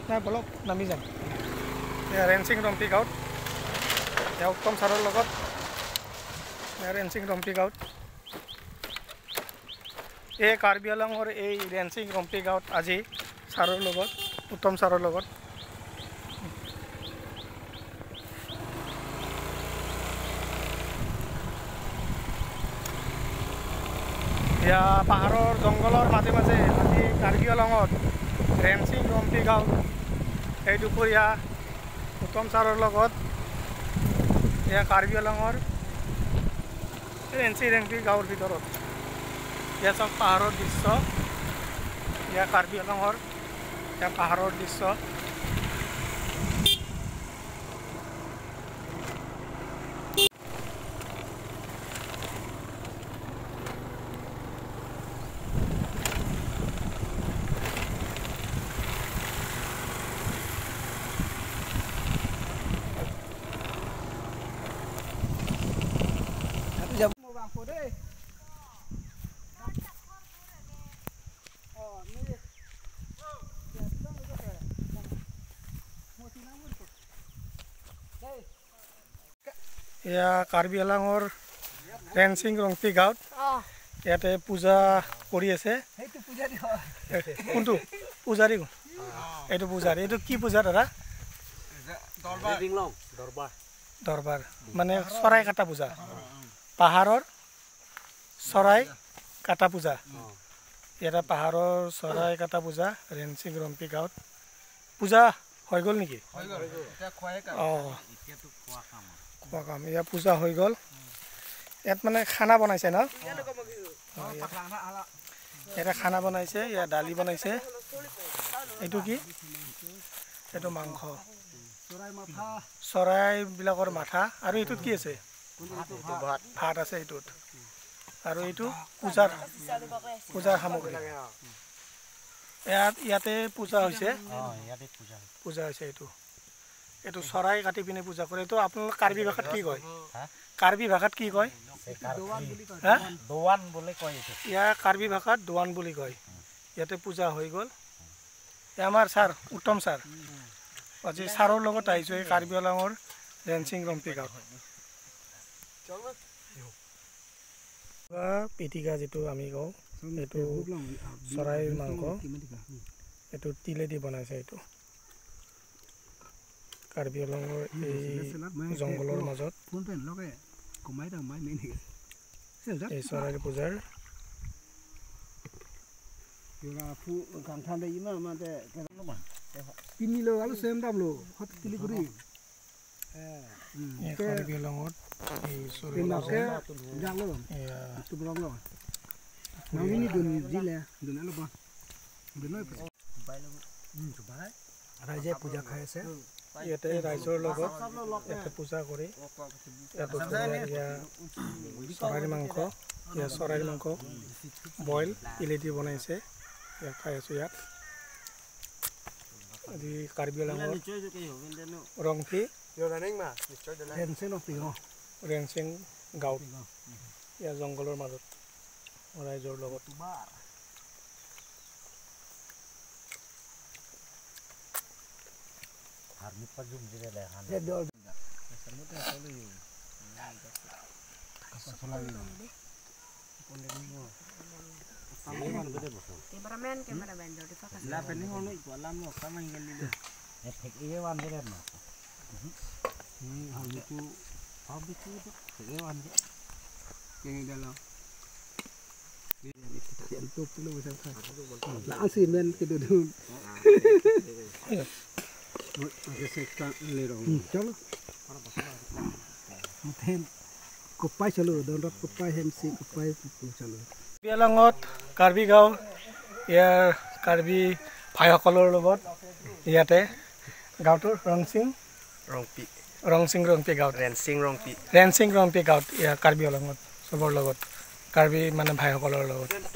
নাই বলক নামি যাম ৰেঞ্চিং ৰম্পি গাঁৱত উত্তম ছাৰৰ লগত ৰেঞ্চিং ৰম্পি গাঁৱত এই কাৰ্বি আংলঙৰ এই ৰেঞ্চিং ৰম্পি গাঁৱত আজি ছাৰৰ লগত উত্তম ছাৰৰ লগত এয়া পাহাৰৰ জংঘলৰ মাজে মাজে আজি কাৰ্বি আংলঙত ৰেঞ্চিং ৰম্পি গাঁৱত এই দুপৰীয়া উত্তম ছাৰৰ লগত এয়া কাৰ্বি আংলঙৰ ৰেঞ্চিং ৰম্পি গাঁৱৰ ভিতৰত এয়া চব পাহাৰৰ দৃশ্য এয়া কাৰ্বি আংলঙৰ এয়া পাহাৰৰ দৃশ্য এয়া কাৰ্বি আংলঙৰ ৰেঞ্চিং ৰম্পি গাঁৱত ইয়াতে পূজা কৰি আছে কোনটো পূজাৰী এইটো পূজাৰী এইটো কি পূজা দাদা দৰবাৰ মানে চৰাই কাটা পূজা পাহাৰৰ চৰাই কাটা পূজা ইয়াতে পাহাৰৰ চৰাই কাটা পূজা ৰেঞ্চিং ৰম্পি গাঁৱত পূজা হৈ গ'ল নেকি অঁ খোৱা কাম ইয়াত পূজা হৈ গ'ল ইয়াত মানে খানা বনাইছে ন ইয়াতে খানা বনাইছে ইয়াত দালি বনাইছে এইটো কি এইটো মাংস চৰাইবিলাকৰ মাথা আৰু এইটোত কি আছে ভাত আছে এইটোত আৰু এইটো পূজাৰ সামগ্ৰী ইয়াতে পূজা হৈছে এইটো চৰাই কাটি পিনে পূজা কৰে এইটো আপোনালোক কাৰ্বি ভাষাত কি কয় কাৰ্বি ভাষাত কি কয় ইয়াৰ কাৰ্বি ভাষাত দোৱান বুলি কয় ইয়াতে পূজা হৈ গ'ল আমাৰ ছাৰ উত্তম ছাৰ আজি ছাৰৰ লগত আহিছোঁ এই কাৰ্বি আংলঙৰ ৰেঞ্চিং ৰম্পি গাঁৱত পিটিকা যিটো আমি কওঁ এইটো চৰাইৰ মাংস এইটো তিলেদি বনাইছে এইটো কাৰ্বি আংলঙৰ এই জংঘলৰ মাজত এই চৰাইৰ পূজাৰ কাৰ্বি আংলঙত এই ৰাইজে পূজা খাই আছে ইয়াতে ৰাইজৰ লগত ইয়াতে পূজা কৰি চৰাইৰ মাংস বইল ইলেদি বনাইছে ইয়াত খাই আছোঁ ইয়াত আজি কাৰ্বি আংলঙৰ ৰম্পি ৰেঞ্চিং গাঁৱত ইয়াৰ জংঘলৰ মাজত ৰাইজৰ লগত কাৰ্বি গাঁও ইয়াৰ কাৰ্বি ভাইসকলৰ লগত ইয়াতে গাঁৱটোৰ ৰেঞ্চিং ৰম্পি গাঁৱত ৰেঞ্চিং ৰম্পি গাঁৱত ইয়াৰ কাৰ্বি আংলঙত চবৰ লগত কাৰ্বি মানে ভাইসকলৰ লগত